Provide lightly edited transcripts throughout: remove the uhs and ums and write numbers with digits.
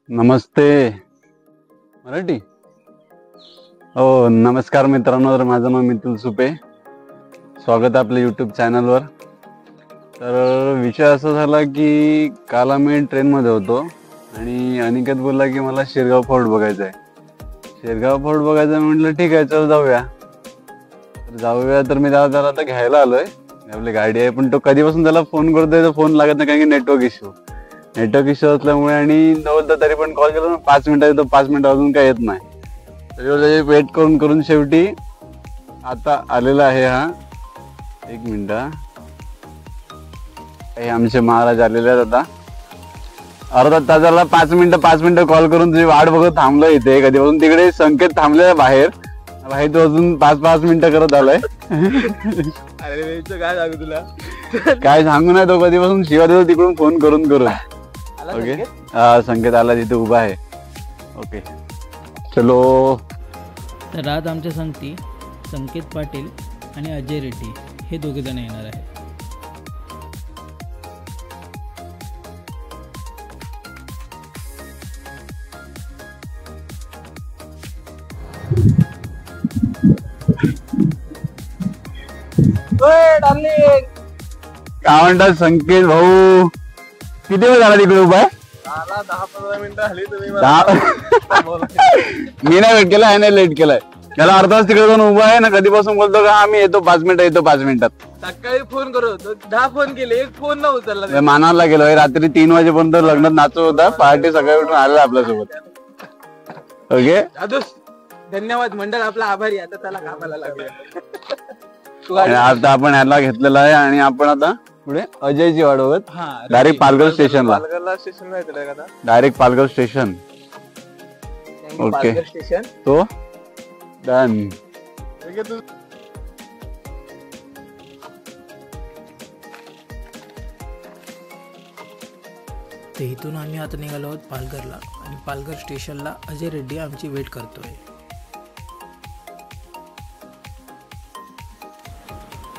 नमस्ते मराठी. हो नमस्कार मित्रांनो, तर माझं नाव मितुल सुपे. स्वागत आहे आपल्या यूट्यूब चॅनलवर. तर विषय असा झाला की काल आम्ही ट्रेनमध्ये होतो आणि अनिकेत बोलला की मला शिरगाव फोर्ट बघायचा आहे. शिरगाव फोर्ट बघायचं म्हटलं ठीक आहे चल जाऊया. तर मी त्याला आता घ्यायला आलोय. आपली गाडी आहे पण तो कधीपासून त्याला फोन करतोय तर फोन लागत नाही कारण की नेटवर्क इश्यू असल्यामुळे. आणि नव्हतं तरी पण कॉल केला 5 मिनिटं येतो, 5 मिनिटं अजून काय येत नाही. तरी वेट करून करून शेवटी आता आलेला आहे. हा 1 मिनिट. हे आमचे महाराज आलेले आहेत. आता अर्धा तासाला 5 मिनिटं कॉल करून तुझी वाट बघत थांबलो इथे. कधीपासून तिकडे संकेत थांबले बाहेर. भाई तो अजून 5 मिनिटं करत आलाय. काय सांगू तुला, काय सांगू नाही. तो कधीपासून शिवा देतो तिकडून फोन करून करून. ओके संकेत आला तिथे उभा आहे. ओके चलो. तर आज आमच्या संगती संकेत पाटील आणि अजय रेड्डी हे दोघे जण येणार आहेत. काय म्हणतात संकेत भाऊ, किती वेळ झाला तिकडे उभा आहे? 10-15 मिनिटं आली तुम्ही. मी नाही वेट केला, नाही लेट केलाय. त्याला अर्धा तास तिकडे जाऊन उभा आहे ना. कधीपासून बोलतो का आम्ही येतो 5 मिनिटं येतो 5 मिनिटात. सकाळी फोन करत 10 फोन केले, एक फोन न उचलला. मानाला गेलो रात्री 3 वाजेपर्यंत लग्नात नाचत होता. पहाटे सकाळी उठून आलेला आपल्यासोबत. ओके धन्यवाद मंडळ आपला आभारी. आता त्याला कामाला लागला. आता आपण याला घेतलेला आहे आणि आपण आता पुढे अजयची वाट बघत डायरेक्ट पालघर स्टेशनला. Direct Palghar station. ओके तो डन. तर इथून आम्ही आता निघालो आहोत पालघरला आणि पालघर स्टेशनला अजय रेड्डी आमची वेट करतोय.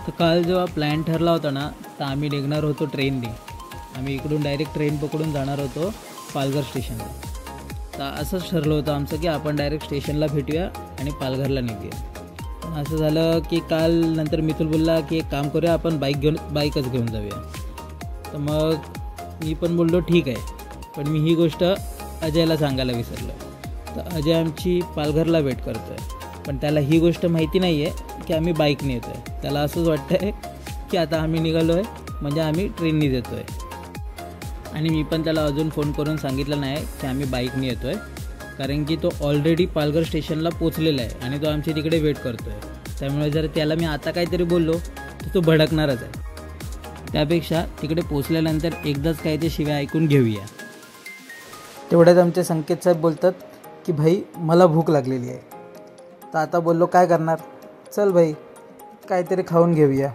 तर काल जेव्हा प्लॅन ठरला होता ना, तर आम्ही निघणार होतो ट्रेनने. आम्ही इकडून डायरेक्ट ट्रेन पकडून जाणार होतो पालघर स्टेशनला. तर असंच ठरलं होतं आमचं की आपण डायरेक्ट स्टेशनला भेटूया आणि पालघरला निघूया. पण असं झालं की काल नंतर मितुल बोलला की एक काम करूया, आपण बाईकच घेऊन जाऊया. तर मग मी पण बोललो ठीक आहे. पण मी ही गोष्ट अजयला सांगायला विसरलो. तर अजय आमची पालघरला वेट करतो आहे. पण त्याला ही गोष्ट माहिती नाही आहे की आम्ही बाईकने येतो आहे. त्याला असंच वाटतं आहे की आता आम्ही निघालो आहे म्हणजे आम्ही ट्रेनने येतो आहे. आणि मी पण त्याला अजून फोन करून सांगितलं नाही की आम्ही बाईकने येतो आहे, कारण की तो ऑलरेडी पालघर स्टेशनला पोचलेला आहे आणि तो आमच्या तिकडे वेट करतो आहे. त्यामुळे जर त्याला मी आता काहीतरी बोललो तर तो भडकणारच आहे. त्यापेक्षा तिकडे पोचल्यानंतर एकदाच काही ते शिव्या ऐकून घेऊया. तेवढ्यात आमचे संकेत साहेब बोलतात की भाई मला भूक लागलेली आहे. तर आता बोललो काय करणार, चल भाई काहीतरी खाऊन घेऊया.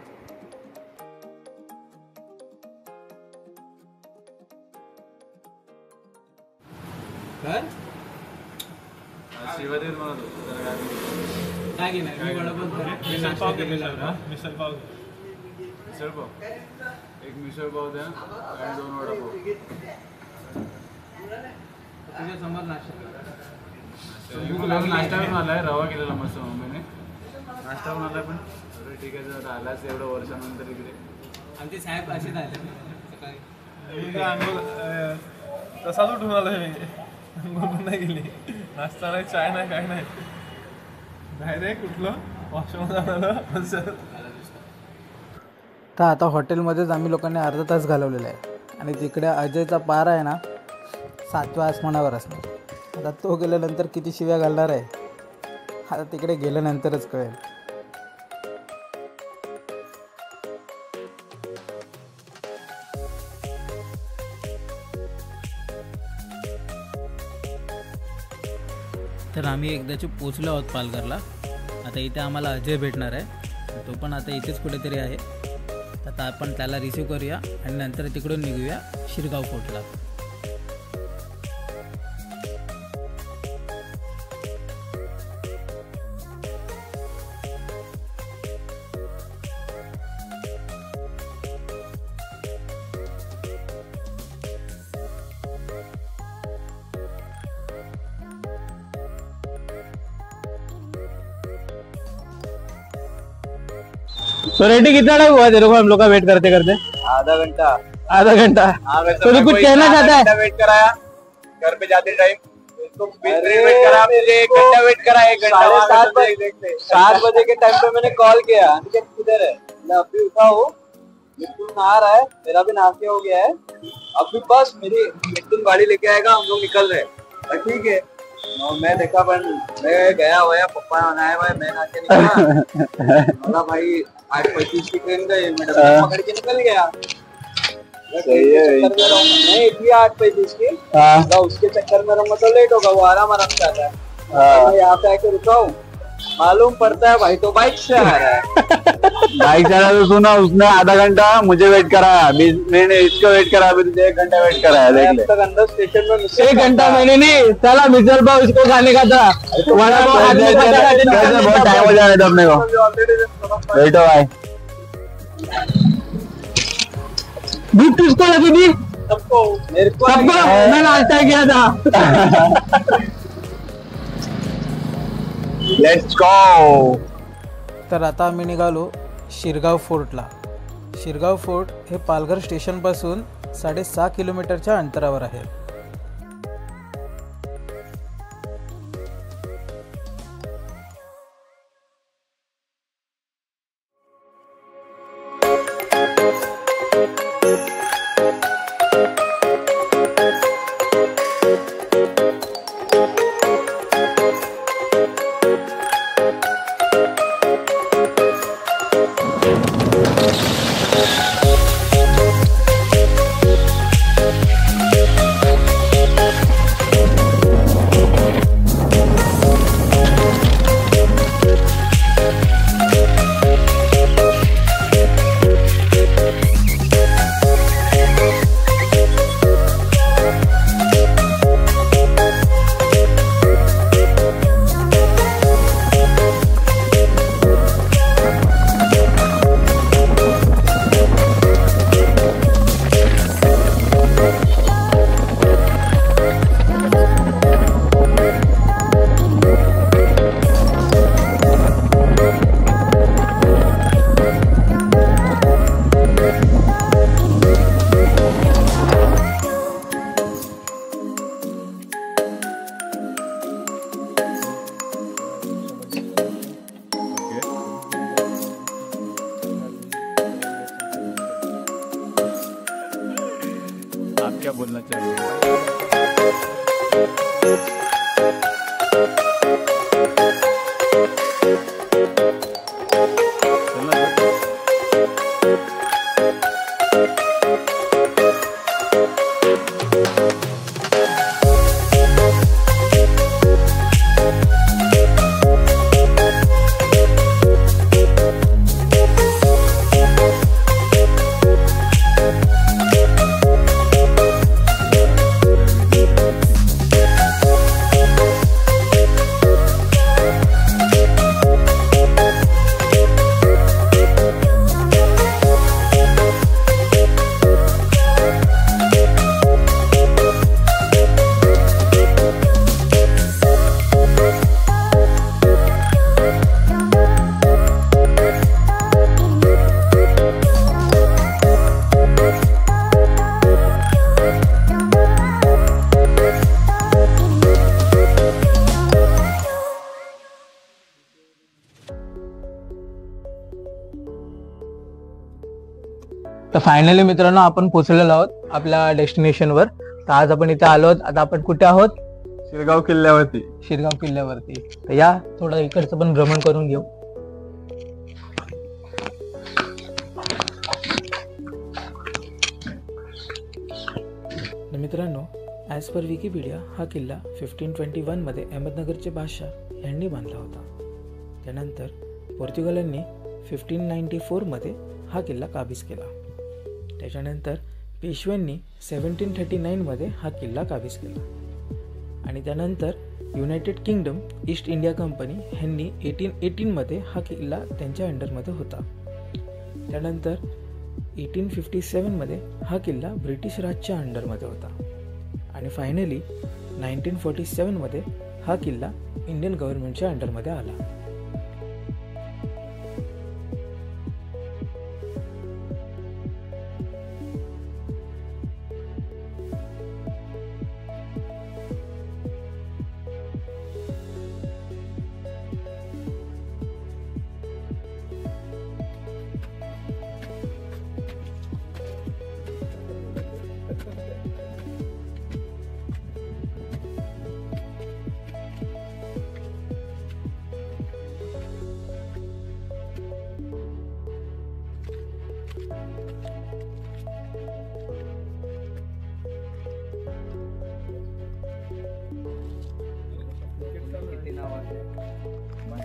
एक मिसळ पाव द्या आणि 2 वडापाव. तुझ्या समोर नाश्ता करून आलाय. रवा केलेला मस्त मम्मीने. नाश्ता करून आलाय. पण ठीक आहे जर आलाच एवढ्या वर्षानंतर इकडे. आमचे साहेब असे झाले तसाच उठून आलोय मी. अंघोळ नाही गेली, नाश्ता नाही, चाय नाही, काय नाही. डायरेक्ट उठलो, वॉशरूम झालं. तर आता हॉटेलमध्येच आम्ही लोकांनी अर्धा तास घालवलेला आहे आणि तिकडे अजयचा पारा आहे ना 7व्या आसमानावर असणार. आता तो गेल्यानंतर किती शिव्या घालणार आहे आता तिकडे गेल्यानंतरच कळेल. तर आम्ही एकदाचे पोचलो आहोत पालघरला. आता इथे आम्हाला अजय भेटणार आहे. तो पण आता इथेच कुठेतरी आहे. आता आपण त्याला रिसीव करूया आणि नंतर तिकडून निघूया शिरगाव फोर्टला. तो रेडी कितना टाइम हुआ तेरे को हम लोग का वेट करते करते? आधा घंटा। आधा घंटा। तो तू कुछ कहना चाहता है? वेट कराया घर पे जाते टाइम, वेट करा, 1 घंटा वेट करा, 1 घंटा। 7 बजे के टाइम पे मैंने कॉल किया, अनिकेत किधर है? मैं अभी उठा हूँ, मिथुन नहा रहा है, मेरा भी नाश्ता हो गया है, अभी बस मेरी मिथुन गाड़ी लेके आएगा, हम लोग निकल रहे हैं। ठीक है, और मैं देखा पर मैं गया हुआ, पप्पा नहाया हुआ है, मैं नहा के निकला। बोला भाई 8:35 की ट्रेन गई, मैं डब्बा पकड़ के निकल गया। सही है, नहीं थी 8:35 की, उसके चक्कर में रहूंगा तो लेट होगा, वो आराम से आता है। मैं यहाँ पे आके रुका हूँ, मालूम पड़ता है भाई तो बाइक से आ रहा है। बाइक से तो सुना, उसने आधा घंटा मुझे वेट कराया, मैंने इसको वेट करा, अभी तुझे 1 घंटा वेट कराया। देख ले, तक अंदर स्टेशन में 1 घंटा मैंने नहीं, चला मिसल पाव इसको खाने का था, बहुत टाइम हो जाएगा अपने को। वेट हो भाई, भूख किसको लगी थी? सबको, मेरे को मैं नाश्ता किया था। Let's go. तर आता आम्ही निघालो शिरगाव फोर्टला. शिरगाव फोर्ट हे पालघर स्टेशनपासून 6.5 किलोमीटरच्या अंतरावर आहे. आप क्या बोलना चाहिए? तर फायनली मित्रांनो आपण पोहोचलेलो आहोत आपल्या डेस्टिनेशनवर. तर आज आपण इथे आलो आहोत. आता आपण कुठे आहोत? शिरगाव किल्ल्यावरती. शिरगाव किल्ल्यावरती. तर या थोडं इकडचं पण भ्रमण करून घेऊ. मित्रांनो, ॲज पर विकिपीडिया हा किल्ला 1521 मध्ये अहमदनगरचे बादशाह यांनी बांधला होता. त्यानंतर पोर्तुगालांनी 1594 मध्ये हा किल्ला काबीज केला. त्याच्यानंतर पेशव्यांनी 1739 मध्ये हा किल्ला काबीज केला आणि त्यानंतर United kingdom east India company यांनी 1818 मध्ये हा किल्ला त्यांच्या अंडरमध्ये होता. त्यानंतर 1857 मध्ये हा किल्ला ब्रिटिश राजच्या अंडरमध्ये होता आणि फायनली 1947 मध्ये हा किल्ला इंडियन गव्हर्नमेंटच्या अंडरमध्ये आला.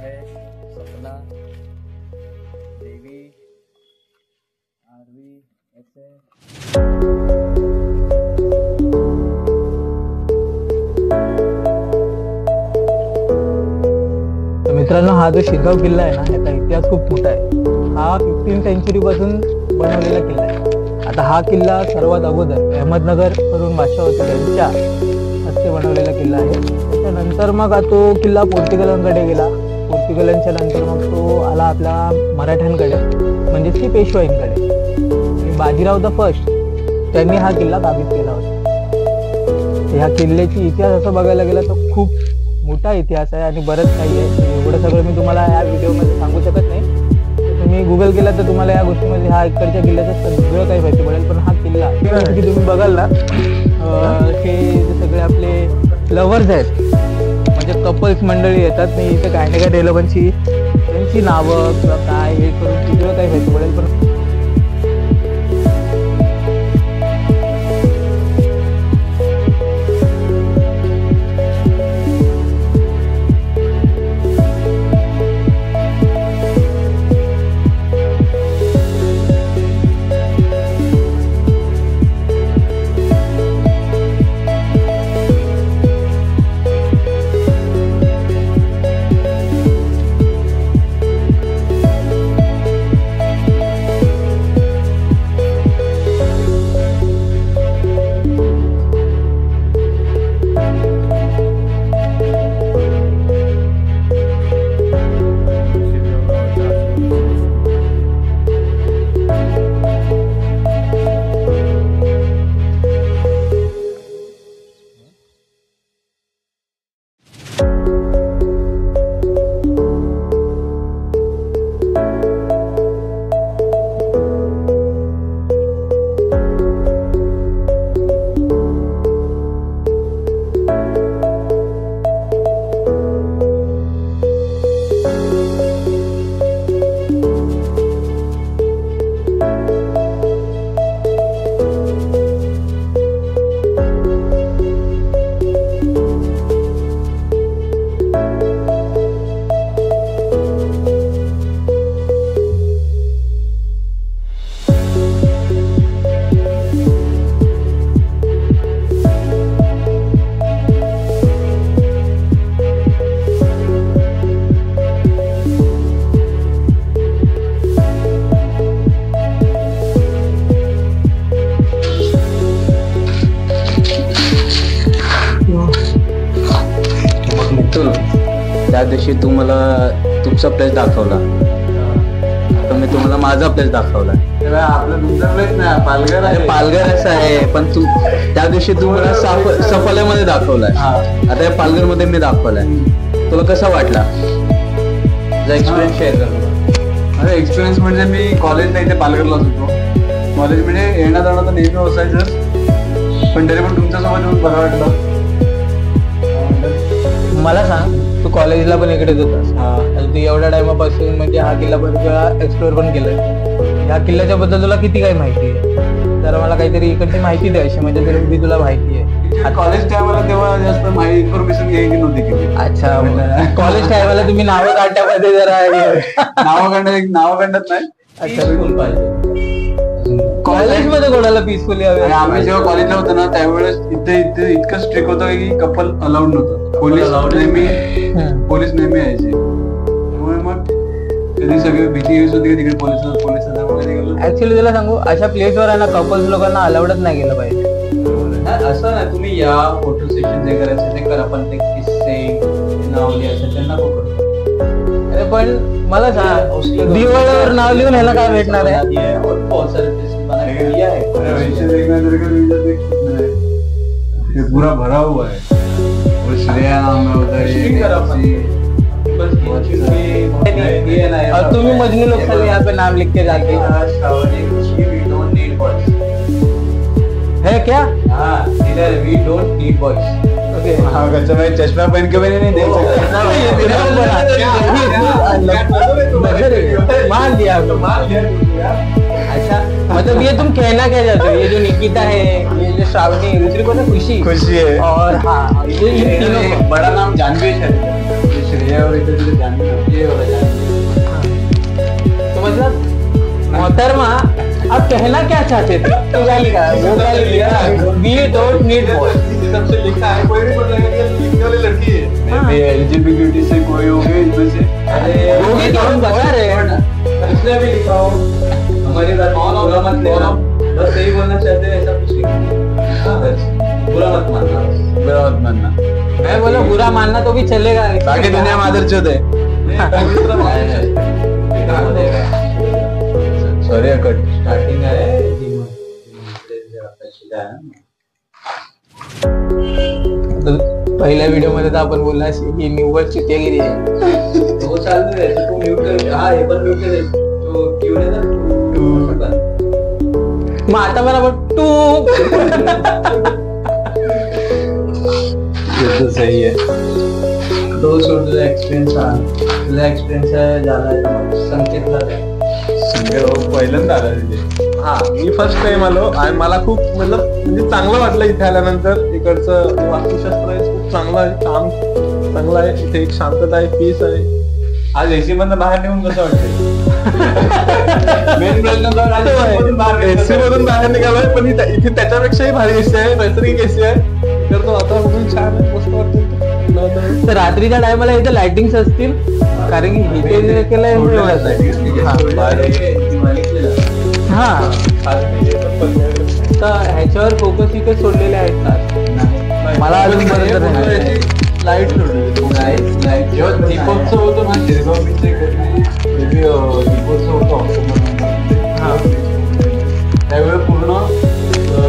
है सपना देवी आरवी ऐसे। तर मित्रांनो, हा जो शिरगाव किल्ला आहे ना, याचा इतिहास खूप मोठा आहे. हा 15th सेंचुरी पासून बनवलेला किल्ला आहे. आता हा किल्ला सर्वात अगोदर अहमदनगर करून बादशाह होते त्यांच्या हस्ते बनवलेला किल्ला आहे. त्याच्यानंतर मग तो किल्ला पोर्तुगीजांकडे गेला. पोर्तुगीजांच्या नंतर मग तो आला आपल्या मराठ्यांकडे, म्हणजेच की पेशवाईंकडे. आणि बाजीराव द फर्स्ट त्यांनी हा किल्ला ताब्यात केला होता. ह्या किल्ल्याची इतिहास असं बघायला गेला तर खूप मोठा इतिहास आहे आणि बरंच काही आहे. एवढं सगळं मी तुम्हाला या व्हिडिओमध्ये सांगू शकत नाही. तुम्ही गुगल केला तर तुम्हाला या गोष्टीमध्ये हा इकडच्या किल्ल्याचं सगळं काही माहिती पडेल. पण हा किल्ला की तुम्ही बघाल ना, हे जे सगळे आपले लवर्स आहेत, म्हणजे कपल्स मंडळी येतात नाही इथे, काही ना काही लोकांची त्यांची नावं किंवा काय हे करून सगळं काही माहिती पडेल. पण त्या दिवशी तू मला तुमचा प्लेस दाखवला, तर मी तुम्हाला माझा प्लेस दाखवला. आपलं तुमचा प्लेस नाही, पालघर आहे. पालघर असं आहे, पण तू त्या दिवशी तू मला सफाल्यामध्ये दाखवलाय. आता या पालघर मध्ये मी दाखवलाय. तुला कसा वाटला? एक्सपिरियन्स शेअर कर. अरे एक्सपिरियन्स म्हणजे मी कॉलेजला इथे पालघरलाच होतो. कॉलेज म्हणजे येणं जाणं तर नेहमी असायचं, पण तरी पण तुमच्यासोबत येऊन बरं वाटलं. मला सांग, तू कॉलेजला पण इकडेच होतास आणि तू एवढ्या टाइमापासून म्हणजे हा किल्ला पण एक्सप्लोअर पण केलाय. ह्या किल्ल्याच्या बद्दल तुला किती काही माहिती आहे? जरा मला काहीतरी इकडची माहिती द्यायची, म्हणजे तरी तुला माहिती आहे. कॉलेज टायमाला तेव्हा जास्त इन्फॉर्मेशन घ्यायची नव्हती केली. अच्छा, कॉलेज टायमाला तुम्ही नावं काढण्यामध्ये जरा नावं काढत नाही. कॉलेजमध्ये कोणाला पीसफुली हवे? आम्ही जेव्हा कॉलेजला होतो ना, त्यावेळेस इथे इतकं स्ट्रिक्ट होतं की कपल अलाउड नव्हतं. पोलीस नेहमी यायचे, त्यामुळे मग कधी सगळी भीती येत होती की तिकडे पोलीस ऍक्च्युअली तुला सांगू, अशा प्लेसवर आहे ना कपल्स लोकांना अलाउडच नाही गेलं पाहिजे. असं नाही, तुम्ही या फोटो सेशन जे करायचं ते करा, पण ते किस्से नावली असेल त्यांना करू. अरे पण मला सांग, दिवाळीवर नाव लिहून ह्याला काय भेटणार आहे? पूरा भरा हुआ है. श्रेया नाम और तुम्ही मजनू लोग सब यहाँ पे नाम लिख के जाते है क्या? We don't need boys. चश्मा पहन के मैंने नहीं देख सकता. मान लिया. अच्छा, मतलब ये तुम कहना क्या चाहते हो? ये जो निकिता है, ये जो श्रावणी, दूसरी को ना खुशी है. और हाँ, ये इन तीनों बड़ा नाम जानवी है. और इधर उधर जाने ये वाला जाने। तो मतलब मोहतरमा आप कहना क्या चाहते थे? तो क्या लिखा है? वो क्या लिखा है? We don't need boys। सबसे लिखा है, कोई नहीं बोल रहा है कि लिखने वाली लड़की है। हाँ। एलजीबीटी से कोई हो गए इसमें से? अरे वो भी तो हम बता रहे हैं। इसने भी लिखा हो हमारी बात बुरा मत लेना, बस यही बोलना चाहते हैं, ऐसा कुछ नहीं। बुरा मत मानना, बुरा मत मानना। मैं बोला बुरा मानना तो भी चलेगा। बाकी दुनिया में आदर है। सॉरी अकट स्टार्टिंग है पहिल्या व्हिडिओ मध्ये तर आपण बोलला ही निव्वळ चित्यागिरी आहे। तो चालू आहे, तू म्यूट कर। हा हे पण म्यूट कर, तो क्यू आहे ना मग आता मला तू ये तो सही है। तो सोड तुझा एक्सपिरियन्स झाला आहे संकेतला पहिल्यांदा आला तिथे। हा मी फर्स्ट टाइम आलो आणि मला खूप म्हणजे चांगलं वाटलं इथे आल्यानंतर। इकडचं वास्तुशास्त्र आहे खूप चांगलं आहे, काम चांगलं आहे, इथे एक शांतता आहे, पीस आहे। आज एसी मधून बाहेर निघून कसं वाटतं? मेन प्रश्न एसी मधून बाहेर निघालोय, पण इथे त्याच्यापेक्षाही भारी एसी आहे, नैसर्गिक एसी आहे। इकडचं वातावरण छान आहे, मस्त वाटतं। तर रात्रीच्या टायमाला इथे लाइटिंग्स असतील, कारण की इथे केलंय हा तर ह्याच्यावर फोकस इथे सोडलेले आहेत का? मला अजून लाईट जेव्हा दीपोत्सव होतो ना शिरगाव दीपोत्सव होतो त्यावेळी पूर्ण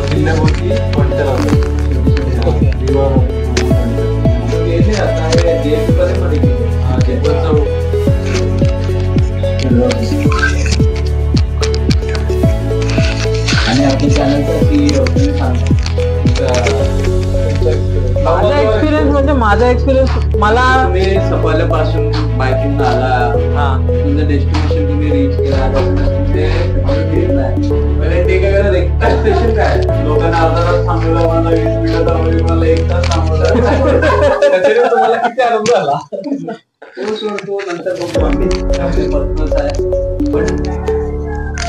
किल्ल्यावरती पंच आणि आपल्या चॅनलचा CEO माझा एक्सपिरियन्स मला तुम्ही सफाल्यापासून बाईकिंग आला, तुमचं डेस्टिनेशन तुम्ही रीच केला, पहिले ते काय करत एक तास स्टेशन काय लोकांना अर्धा तास थांबवलं, मला 20 मिनिटं मला 1 तास थांबवलं, त्याच्याने तुम्हाला किती आनंद झाला? तो सोडतो नंतर बघतो आम्ही आपले पर्सनल्स आहे, पण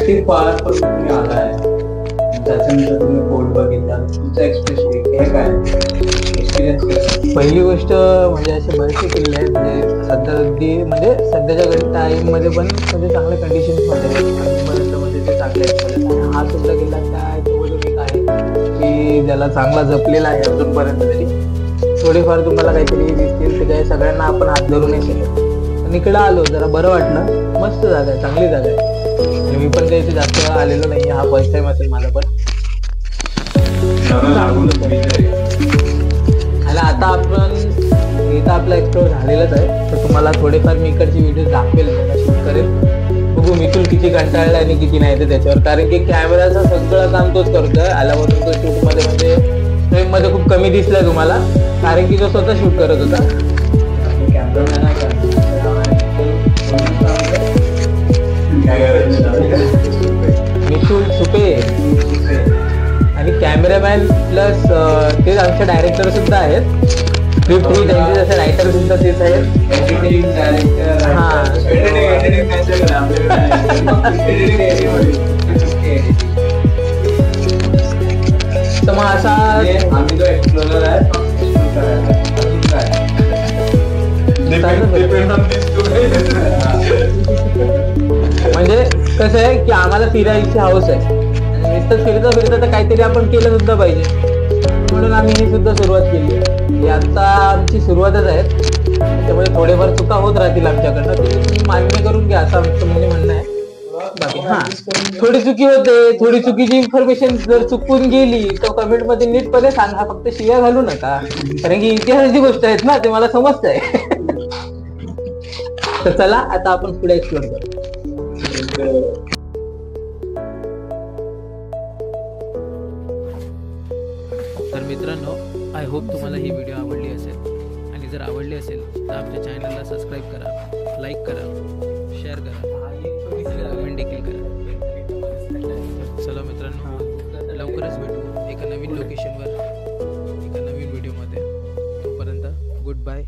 ते पार पण तुम्ही आलाय, त्याच्यानंतर तुम्ही कोर्ट बघितला, तुमचा एक्सपिरियन्स हे काय एक्सपिरियन्स? पहिली गोष्ट म्हणजे असे बरेचसे किल्ले आहेत म्हणजे सध्याच्या टाइम मध्ये पण म्हणजे चांगल्या कंडिशन्स मध्ये ते चांगले आहेत। हा सुद्धा किल्ला काय एक आहे की ज्याला चांगला जपलेला आहे अजूनपर्यंत तरी। थोडेफार तुम्हाला काहीतरी दिसतील ते काय सगळ्यांना आपण हात धरून नाही शकत, पण इकडे आलो जरा बरं वाटलं। मस्त जागा आहे, चांगली जागा आहे, आणि मी पण काही इथे जास्त वेळा आलेलो नाही, हा फर्स्ट टाइम असेल माझा पण। आणि आता आपण इथं आपला एक्सप्लोर झालेलाच आहे, तर तुम्हाला थोडेफार मी इकडची व्हिडिओ दाखवेल, त्याला शूट करेल, बघू मिथुन किती कंटाळला आणि किती नाही ते त्याच्यावर, कारण की कॅमेराचं सगळं काम तोच करतोय। आल्यापासून तो शूट मध्ये म्हणजे फ्रेम मध्ये खूप कमी दिसलाय तुम्हाला, कारण की तो स्वतः शूट करत होता। मिथुन सुपे आणि कॅमेरामॅन प्लस तेच आमचे डायरेक्टर सुद्धा आहेत, स्क्रिप्ट ही त्यांचे जसे रायटर सुद्धा तेच आहेत, एडिटिंग डायरेक्टर, हा एडिटिंग तर मग असा आम्ही जो एक्सप्लोरर आहे एक्सप्लोर करायचा म्हणजे कसं आहे की आम्हाला फिरायची हौस आहे, आणि नुसतं फिरता फिरता तर काहीतरी आपण केलं सुद्धा पाहिजे, म्हणून आम्ही ही सुद्धा सुरुवात केली आहे। आता आमची सुरुवातच आहे, त्यामुळे थोडेफार चुका होत राहतील आमच्याकडनं, तुम्ही मान्य करून घ्या असं आमचं म्हणजे म्हणणं आहे। बाकी हा थोडी चुकी होते, थोडी चुकीची इन्फॉर्मेशन जर चुकून गेली तर कमेंट मध्ये नीटपणे सांगा, फक्त शिव्या घालू नका, कारण की इतिहासाची गोष्ट आहेत ना, ते मला समजतंय। तर चला आता आपण पुढे एक्सप्लोर करू। तर मित्रांनो, आय होप तुम्हाला ही व्हिडिओ आवडली असेल, आणि जर आवडली असेल तर आमच्या चॅनलला सबस्क्राईब करा, लाईक करा, शेअर करा, कमेंट देखील करा। चला मित्रांनो, लवकरच भेटू एका नवीन लोकेशनवर, एका नवीन व्हिडिओमध्ये। तोपर्यंत गुड बाय।